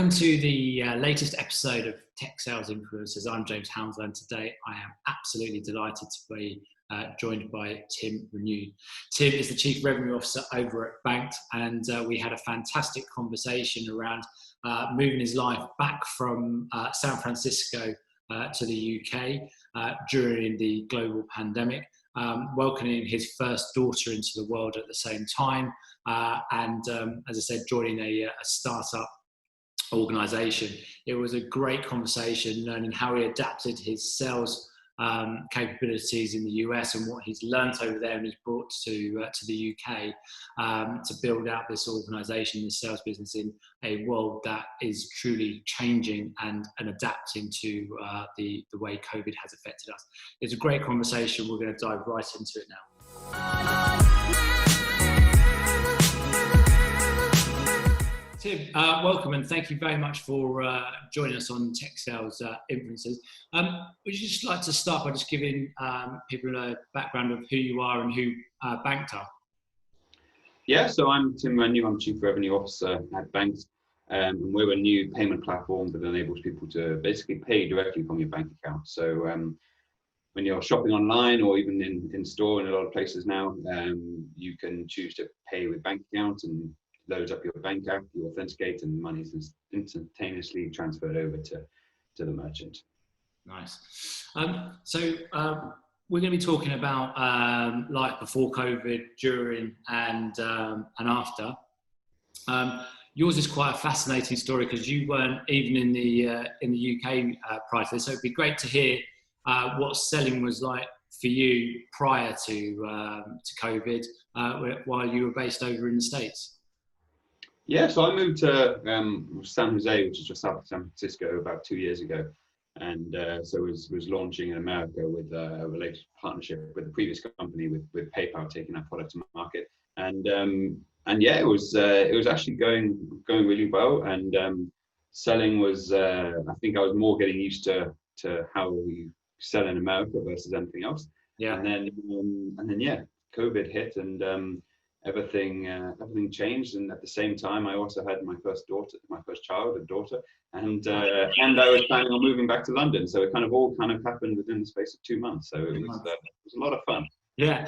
Welcome to the latest episode of Tech Sales Influencers. I'm James Hounslow, and today I am absolutely delighted to be joined by Tim Renew. Tim is the Chief Revenue Officer over at Banked, and we had a fantastic conversation around moving his life back from San Francisco to the UK during the global pandemic, welcoming his first daughter into the world at the same time, and as I said, joining a startup organisation. It was a great conversation, learning how he adapted his sales capabilities in the US and what he's learnt over there and he's brought to the UK to build out this organisation, this sales business in a world that is truly changing and adapting to the way COVID has affected us. It's a great conversation. We're going to dive right into it now. Tim, welcome and thank you very much for joining us on Tech Sales Influencers. Would you just like to start by just giving people a background of who you are and who Banked are? Yeah, so I'm Tim Renew, I'm Chief Revenue Officer at Banked, and we're a new payment platform that enables people to basically pay directly from your bank account. So when you're shopping online or even in store in a lot of places now, you can choose to pay with bank account and loads up your bank app, you authenticate, and the money is instantaneously transferred over to the merchant. Nice. So we're going to be talking about life before COVID, during, and after. Yours is quite a fascinating story because you weren't even in the UK prior to this. So it'd be great to hear what selling was like for you prior to COVID, while you were based over in the States. Yeah, so I moved to San Jose, which is just south of San Francisco, about 2 years ago, and so was launching in America with a related partnership with the previous company with PayPal, taking our product to market, and yeah, it was actually going really well, and selling was I think I was more getting used to how we sell in America versus anything else. Yeah, and then yeah, COVID hit and everything changed, and at the same time I also had my first child, a daughter, and I was planning on moving back to London, so it all happened within the space of 2 months, so it was a lot of fun. Yeah.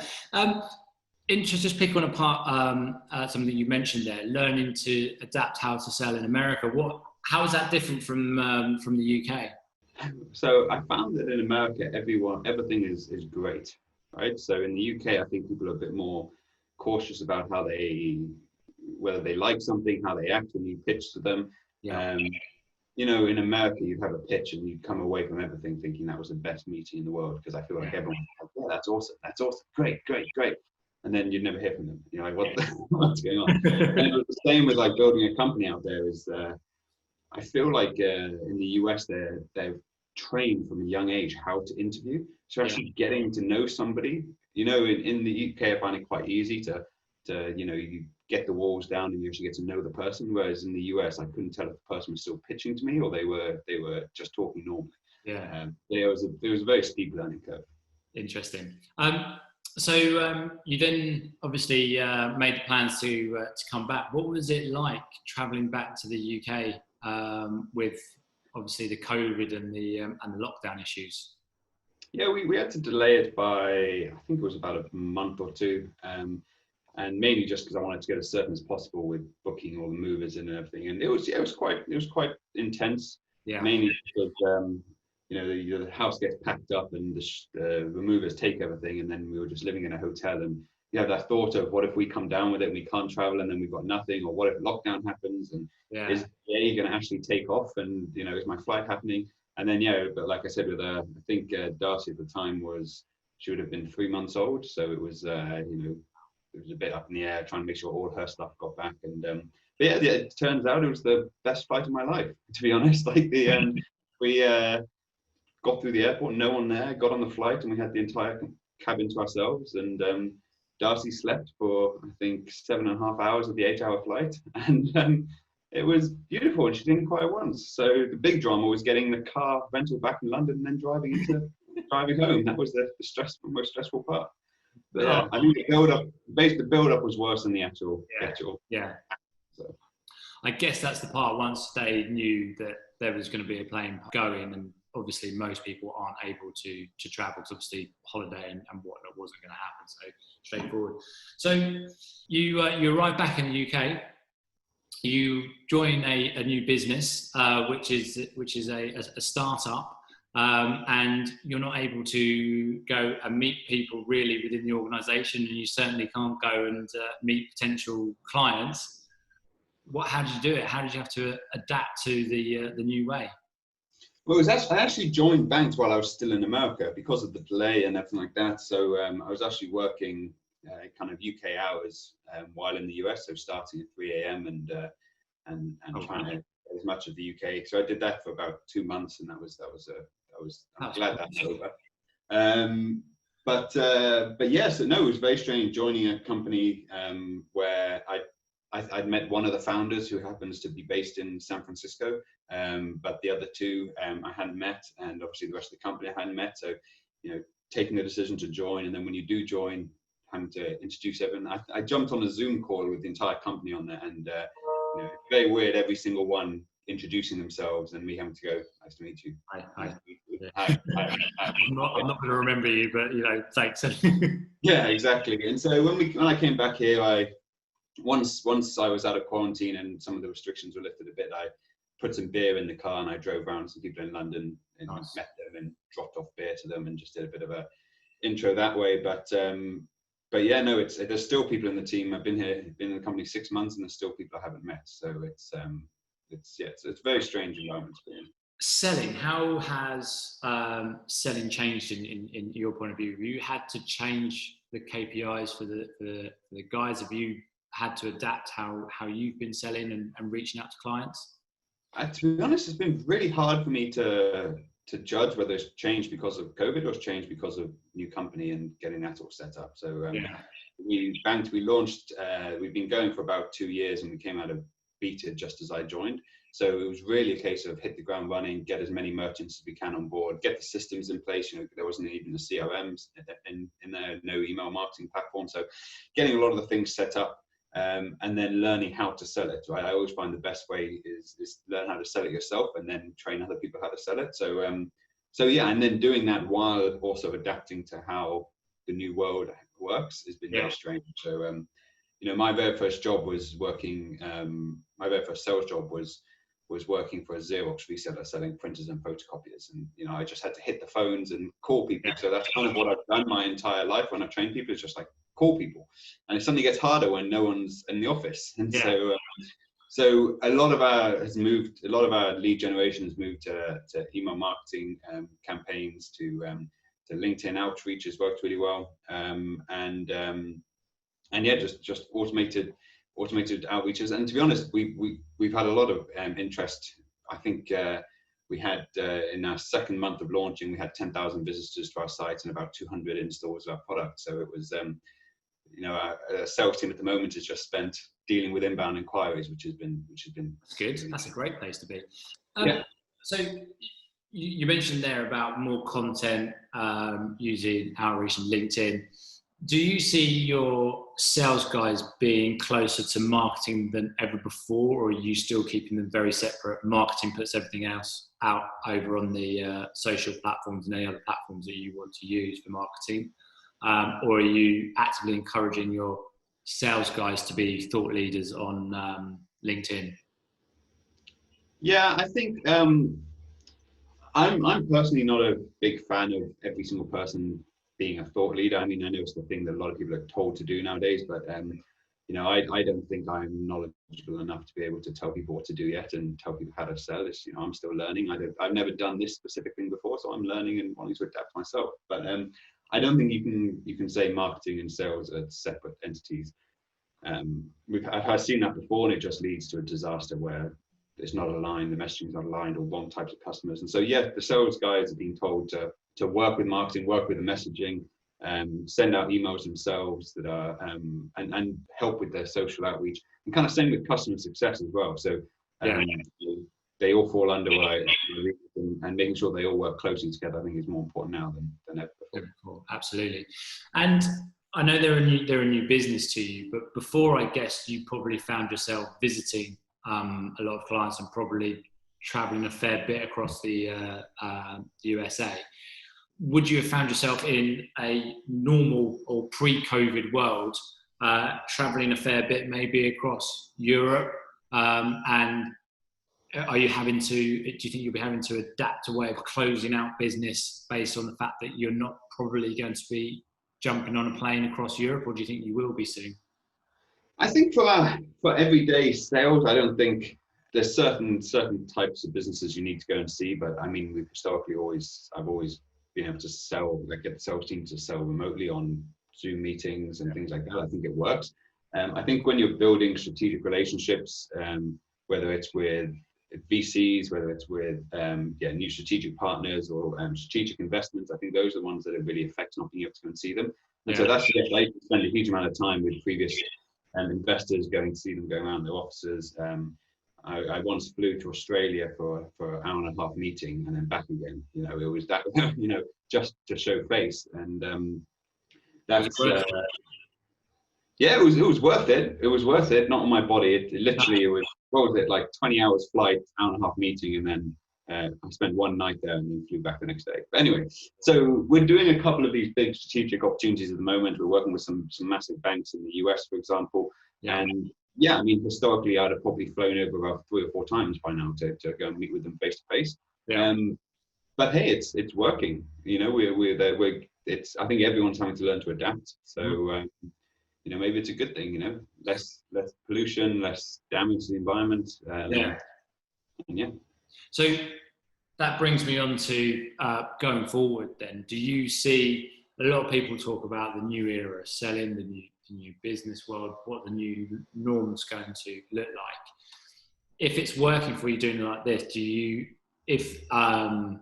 Just picking apart something you mentioned there, learning to adapt how to sell in America. How is that different from the UK? So I found that in America everything is great, right? So in the UK I think people are a bit more cautious about whether they like something, how they act when you pitch to them. Yeah. In America, you'd have a pitch and you'd come away from everything thinking that was the best meeting in the world, because I feel like everyone's like, yeah, that's awesome, great. And then you'd never hear from them. You're like, what's going on? And it was the same with like building a company out there. I feel like in the US, they've trained from a young age how to interview. So actually getting to know somebody, in the UK, I find it quite easy to you get the walls down and you actually get to know the person. Whereas in the US, I couldn't tell if the person was still pitching to me or they were just talking normally. Yeah. There was a very steep learning curve. Interesting. So you then obviously made plans to come back. What was it like traveling back to the UK with obviously the COVID and the lockdown issues? Yeah, we had to delay it by, I think it was about a month or two, and mainly just because I wanted to get as certain as possible with booking all the movers in and everything. And it was quite intense. Yeah. Mainly because the house gets packed up and the movers take everything, and then we were just living in a hotel, and you have that thought of what if we come down with it and we can't travel and then we've got nothing, or what if lockdown happens and is the A going to actually take off, and is my flight happening? And then but like I said, with I think Darcy at the time she would have been 3 months old, so it was it was a bit up in the air trying to make sure all her stuff got back, and but yeah, it turns out it was the best flight of my life, to be honest. Like we got through the airport, no one there, got on the flight, and we had the entire cabin to ourselves, and Darcy slept for I think 7.5 hours of the 8-hour flight, and it was beautiful, and she didn't cry once. So the big drama was getting the car rental back in London and then driving home. That was the most stressful part. But yeah, I think the build up was worse than the actual. Yeah. So. I guess that's the part once they knew that there was going to be a plane going, and obviously most people aren't able to travel because obviously holiday and whatnot wasn't going to happen. So straightforward. So you arrive back in the UK. You join a new business, which is a startup, and you're not able to go and meet people really within the organisation, and you certainly can't go and meet potential clients. How did you do it? How did you have to adapt to the new way? Well, I actually joined Banked while I was still in America because of the delay and everything like that. So I was actually working kind of UK hours while in the US, so starting at 3 a.m. and trying to get as much of the UK. So I did that for about 2 months, and I'm glad that's over. But yeah, so no, it was very strange joining a company where I'd met one of the founders who happens to be based in San Francisco, but the other two I hadn't met, and obviously the rest of the company I hadn't met. So, taking the decision to join, and then when you do join, having to introduce everyone. I jumped on a Zoom call with the entire company on there, and very weird. Every single one introducing themselves, and me having to go, "Nice to meet you." Hi. Nice to meet you. Yeah. Hi. I'm not going to remember you, but thanks. Yeah, exactly. And so when I came back here, once I was out of quarantine and some of the restrictions were lifted a bit, I put some beer in the car and I drove around some people in London and met them and dropped off beer to them and just did a bit of a intro that way. But yeah, no, there's still people in the team. I've been in the company 6 months and there's still people I haven't met. So it's a very strange environment to be in. Selling, how has selling changed in your point of view? Have you had to change the KPIs for the guys? Have you had to adapt how you've been selling and reaching out to clients? To be honest, it's been really hard for me to judge whether it's changed because of COVID or it's changed because of new company and getting that all set up. So we launched, we've been going for about 2 years, and we came out of beta just as I joined. So it was really a case of hit the ground running, get as many merchants as we can on board, get the systems in place. There wasn't even a CRM in there, no email marketing platform. So getting a lot of the things set up, and then learning how to sell it. Right, I always find the best way is learn how to sell it yourself, and then train other people how to sell it. So yeah, and then doing that while also adapting to how the new world works has been very strange. So my very first job was working. My very first sales job was working for a Xerox reseller selling printers and photocopiers, and I just had to hit the phones and call people. So that's kind of what I've done my entire life when I've trained people, is just like call people, and it suddenly gets harder when no one's in the office. And so a lot of our lead generation has moved to email marketing campaigns, to LinkedIn outreach has worked really well, and yeah, just automated outreaches. And to be honest, we've had a lot of interest. I think we had in our second month of launching, we had 10,000 visitors to our site and about 200 installs of our product. So it was our sales team at the moment is just spent dealing with inbound inquiries, which has been That's good. That's a great place to be. So you mentioned there about more content using outreach and LinkedIn. Do you see your sales guys being closer to marketing than ever before, or are you still keeping them very separate? Marketing puts everything else out over on the social platforms and any other platforms that you want to use for marketing, or are you actively encouraging your sales guys to be thought leaders on LinkedIn? Yeah, I think I'm personally not a big fan of every single person being a thought leader. I mean, I know it's the thing that a lot of people are told to do nowadays, but I don't think I'm knowledgeable enough to be able to tell people what to do yet and tell people how to sell. It's, I'm still learning. I've never done this specific thing before, so I'm learning and wanting to adapt myself. But I don't think you can say marketing and sales are separate entities. I've seen that before, and it just leads to a disaster where it's not aligned, the messaging is not aligned, or wrong types of customers. And so, yeah, the sales guys are being told to work with marketing, work with the messaging, send out emails themselves that are and help with their social outreach, and kind of same with customer success as well. So they all fall under and making sure they all work closely together, I think, is more important now than ever before. Absolutely. And I know they're a new business to you, but before, I guess you probably found yourself visiting a lot of clients and probably traveling a fair bit across the USA. Would you have found yourself in a normal or pre-COVID world traveling a fair bit, maybe across Europe? And are you having to, do you think you'll be having to adapt a way of closing out business based on the fact that you're not probably going to be jumping on a plane across Europe, or do you think you will be soon? I think for everyday sales, I don't think there's certain types of businesses you need to go and see. But I mean, I've always been able to sell, like get the sales team to sell remotely on Zoom meetings and things like that. I think it works. I think when you're building strategic relationships, whether it's with VCs, whether it's with new strategic partners or strategic investments, I think those are the ones that are really affect not being able to go and see them. And so that's, yes, I spend a huge amount of time with previous investors, going to see them, going around their offices. I once flew to Australia for an hour and a half meeting and then back again. You know, it was that, you know, just to show face. And that's yeah, it was worth it. It was worth it. Not on my body. It literally, it was, what was it, like 20 hours flight, hour and a half meeting, and then I spent one night there and then flew back the next day. But anyway, so we're doing a couple of these big strategic opportunities at the moment. We're working with some massive banks in the US, for example. And yeah, I mean, historically, I'd have probably flown over about 3 or 4 times by now to go and meet with them face to face. But hey, it's working. You know, we're there. It's, I think everyone's having to learn to adapt. So you know, maybe it's a good thing. You know, less pollution, less damage to the environment. So that brings me on to going forward then. Do you see a lot of people talk about the new era, selling, the new business world, what the new norm's going to look like? If it's working for you doing it like this, if a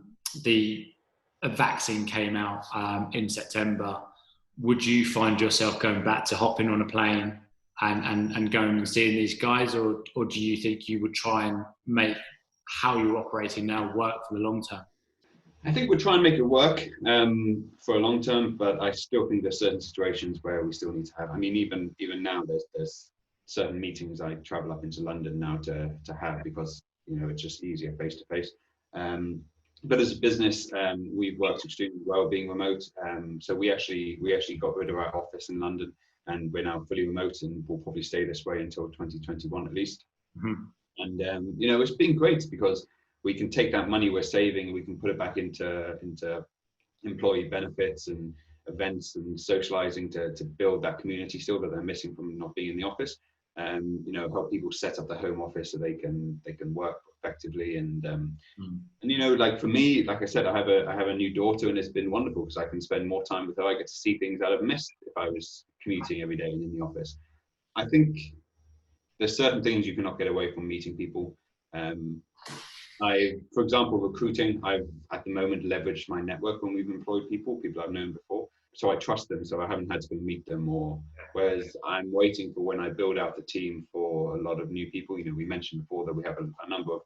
vaccine came out in September, would you find yourself going back to hopping on a plane and going and seeing these guys, or do you think you would try and make how you're operating now work for the long term? I think we'll try and make it work for a long term, but I still think there's certain situations where we still need to have. I mean, even now, there's certain meetings I travel up into London now to have, because you know it's just easier face to face. But as a business, we've worked extremely well being remote. So we actually got rid of our office in London, and we're now fully remote, and we'll probably stay this way until 2021 at least. Mm-hmm. And you know, it's been great because we can take that money we're saving and we can put it back into employee benefits and events and socializing to build that community still that they're missing from not being in the office. You know, help people set up the home office so they can work effectively. And you know, like for me, like I said, I have a new daughter, and it's been wonderful because I can spend more time with her. I get to see things I'd have missed if I was commuting every day and in the office. I think there's certain things you cannot get away from meeting people. For example, recruiting, I've at the moment leveraged my network when we've employed people I've known before. So I trust them, so I haven't had to go meet them. Or whereas I'm waiting for when I build out the team for a lot of new people. You know, we mentioned before that we have a number of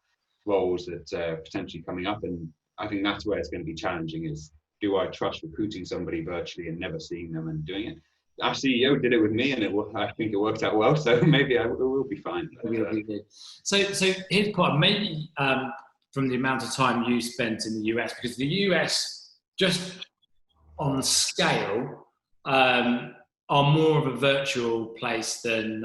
roles that are potentially coming up, and I think that's where it's going to be challenging. Is, do I trust recruiting somebody virtually and never seeing them and doing it? Our CEO did it with me, and I think it worked out well. So maybe it will be fine. So here's the part. Maybe from the amount of time you spent in the US, because the US just on scale are more of a virtual place than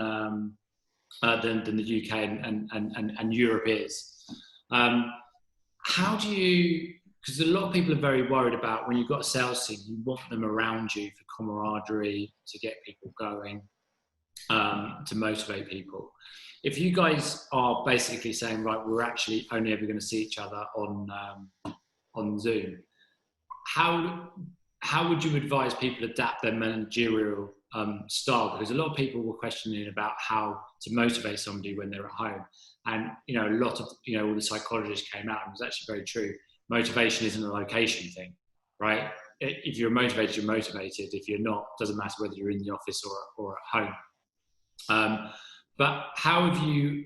the UK and Europe is. How do you? Because a lot of people are very worried about when you've got a sales team, you want them around you for camaraderie, to get people going, to motivate people. If you guys are basically saying, right, we're actually only ever going to see each other on Zoom, how would you advise people adapt their managerial style? Because a lot of people were questioning about how to motivate somebody when they're at home. And, you know, a lot of, you know, all the psychologists came out, and it was actually very true. Motivation isn't a location thing, right? If you're motivated, you're motivated. If you're not, it doesn't matter whether you're in the office or at home. But how have you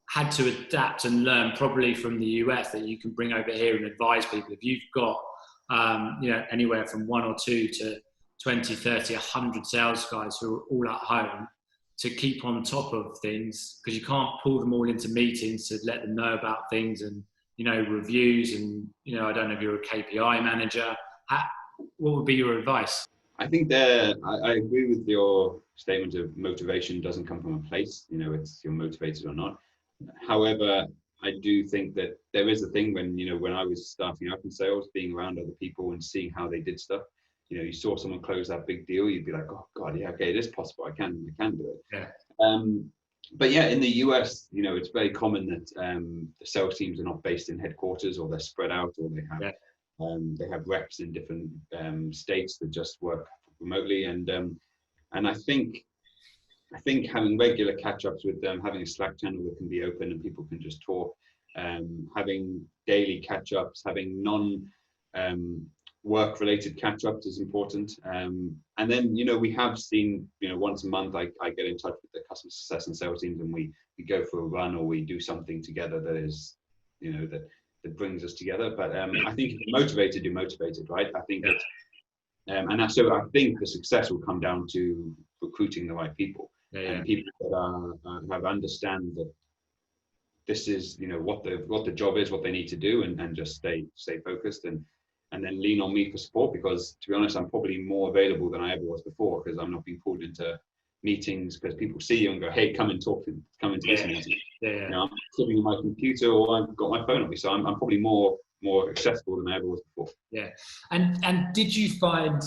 had to adapt and learn, probably from the US, that you can bring over here and advise people? If you've got, you know, anywhere from 1 or 2 to 20, 30, 100 sales guys who are all at home, to keep on top of things, because you can't pull them all into meetings to let them know about things and, you know, reviews and, you know, I don't know if you're a KPI manager. What would be your advice? I think I agree with your statement of motivation doesn't come from a place, you know, it's you're motivated or not. However, I do think that there is a thing when, you know, when I was starting up in sales, being around other people and seeing how they did stuff, you know, you saw someone close that big deal, you'd be like, oh God, yeah, okay, it is possible. I can do it. Yeah. But yeah, in the US, you know, it's very common that the sales teams are not based in headquarters, or they're spread out, or they have reps in different states that just work remotely. And I think having regular catch-ups with them, having a Slack channel that can be open and people can just talk, having daily catch-ups, having work-related catch-ups is important. And then, you know, we have seen, you know, once a month I get in touch with the customer success and sales teams, and we go for a run or we do something together that is, you know, that brings us together. But I think if you're motivated, right? I think that, and so I think the success will come down to recruiting the right people. And people that have understand that this is, you know, what the job is, what they need to do, and just stay focused, and then lean on me for support, because to be honest, I'm probably more available than I ever was before, because I'm not being pulled into meetings because people see you and go, hey, come into this meeting. You know, I'm sitting on my computer or I've got my phone on me, so I'm probably more accessible than I ever was before. Yeah. And did you find,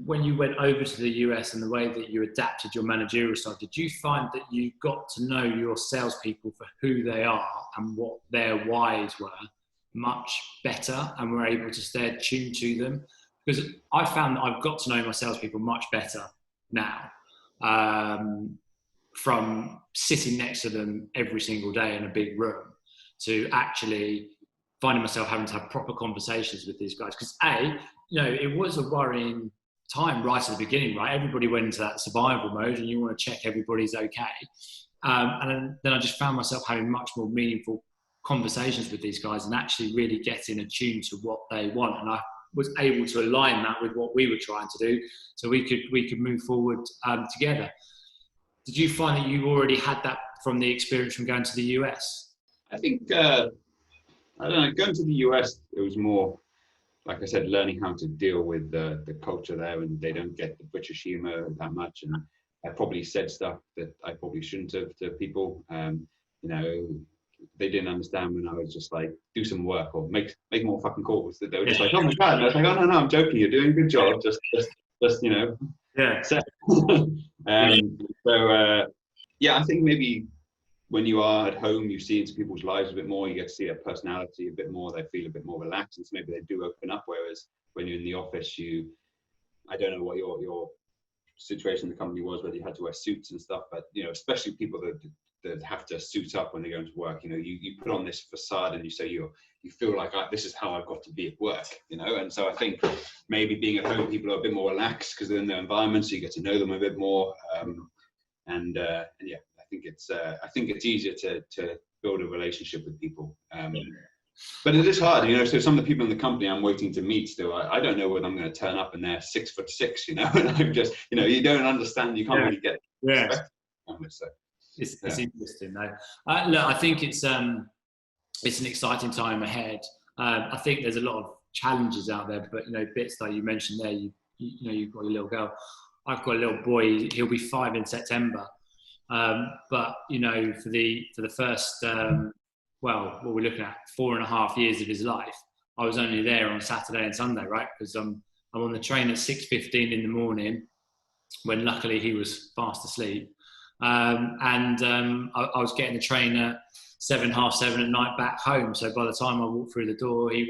when you went over to the US and the way that you adapted your managerial style, did you find that you got to know your salespeople for who they are and what their whys were much better, and were able to stay attuned to them? Because I found that I've got to know my salespeople much better now, from sitting next to them every single day in a big room to actually finding myself having to have proper conversations with these guys. Because you know, it was a worrying time right at the beginning, right? Everybody went into that survival mode and you want to check everybody's okay. And then I just found myself having much more meaningful conversations with these guys and actually really getting attuned to what they want. And I was able to align that with what we were trying to do, so we could move forward together. Did you find that you already had that from the experience from going to the US? I think, I don't know, going to the US, it was more, like I said, learning how to deal with the culture there, and they don't get the British humor that much. And I probably said stuff that I probably shouldn't have to people. You know, they didn't understand when I was just like, do some work or make more fucking calls. That they were just like, oh my God. And I was like, oh no, I'm joking. You're doing a good job. Just you know. Yeah. So yeah, I think maybe when you are at home, you see into people's lives a bit more, you get to see their personality a bit more, they feel a bit more relaxed, and so maybe they do open up. Whereas when you're in the office, I don't know what your situation in the company was, whether you had to wear suits and stuff, but, you know, especially people that have to suit up when they go into work, you know, you put on this facade and you say you feel like, this is how I've got to be at work, you know. And so I think maybe being at home, people are a bit more relaxed because they're in their environment, so you get to know them a bit more. And yeah, I think it's easier to build a relationship with people. But it is hard, you know. So some of the people in the company I'm waiting to meet still, I don't know whether I'm going to turn up and they're 6'6", you know. And I'm just, you know, you don't understand, you can't really get respect. So it's interesting though. Look, I think it's an exciting time ahead. I think there's a lot of challenges out there, but, you know, bits like you mentioned there, you know, you've got a little girl. I've got a little boy. He'll be 5 in September. But, you know, for the first, what we're looking at, 4.5 years of his life, I was only there on Saturday and Sunday, right? Because I'm on the train at 6:15 in the morning, when luckily he was fast asleep. I was getting the train at 7, half 7 at night back home. So by the time I walked through the door, he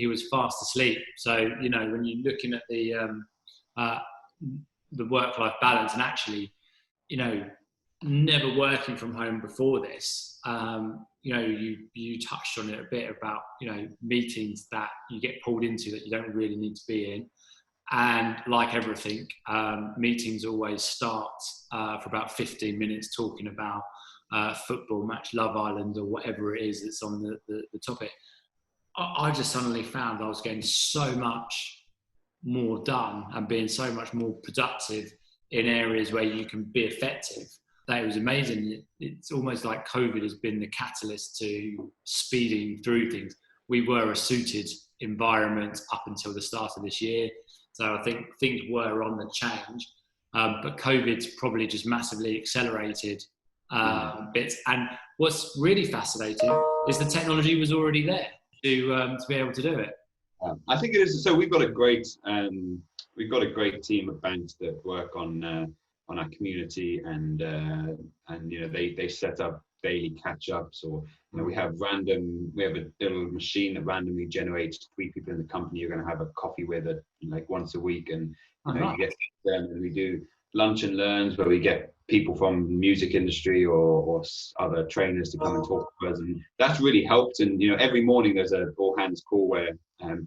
was fast asleep. So, you know, when you're looking at the work-life balance, and actually, you know, never working from home before this, you know, you touched on it a bit about, you know, meetings that you get pulled into that you don't really need to be in. And like everything, meetings always start for about 15 minutes talking about football match, Love Island, or whatever it is that's on the topic. I just suddenly found I was getting so much more done and being so much more productive in areas where you can be effective. That was amazing. It's almost like COVID has been the catalyst to speeding through things. We were a suited environment up until the start of this year. So I think things were on the change, but COVID's probably just massively accelerated bits. And what's really fascinating is the technology was already there to be able to do it. I think it is. So we've got a great team of banks that work on our community, and you know, they set up daily catch-ups, or you know, we have a little machine that randomly generates 3 people in the company you're going to have a coffee with like once a week, and you know, you get them, and we do lunch and learns where we get people from the music industry or other trainers to come and talk to us, and that's really helped. And you know, every morning there's a all hands call where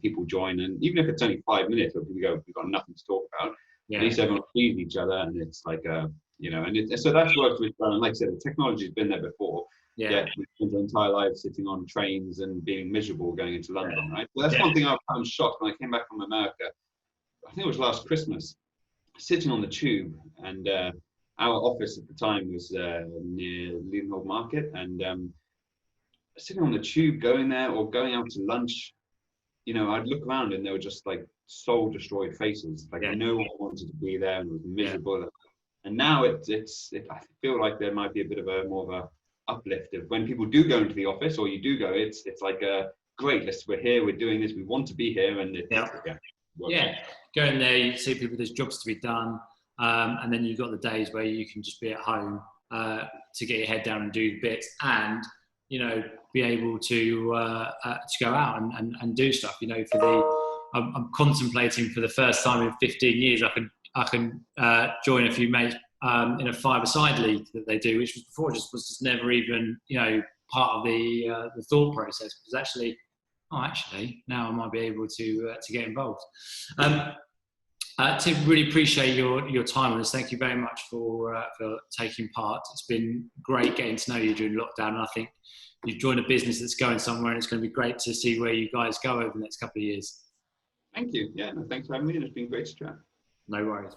people join, and even if it's only 5 minutes, but we've got nothing to talk about. At least everyone sees each other, and it's like you know, and so that's worked really well. And like I said, the technology's been there before. Yet we spent our entire lives sitting on trains and being miserable going into London, right? Well, that's one thing I was shocked when I came back from America. I think it was last Christmas, sitting on the tube, and our office at the time was near Leadenhall Market, and sitting on the tube, going there or going out to lunch, you know, I'd look around and they were just like soul-destroyed faces. Like no one wanted to be there, and it was miserable. And now I feel like there might be a bit of a more of a uplift of when people do go into the office, or you do go. It's like great. We're here. We're doing this. We want to be here, and go in there. You see people. There's jobs to be done, and then you've got the days where you can just be at home to get your head down and do bits, and you know, be able to go out and do stuff. You know, I'm contemplating for the first time in 15 years, I can join a few mates in a 5-a-side league that they do, which was before was just never even, you know, part of the thought process. Because actually now I might be able to get involved. Tim, really appreciate your time on this. Thank you very much for taking part. It's been great getting to know you during lockdown, and I think you've joined a business that's going somewhere, and it's going to be great to see where you guys go over the next couple of years. Thank you. Yeah, no, thanks for having me, and it's been great to chat. No worries.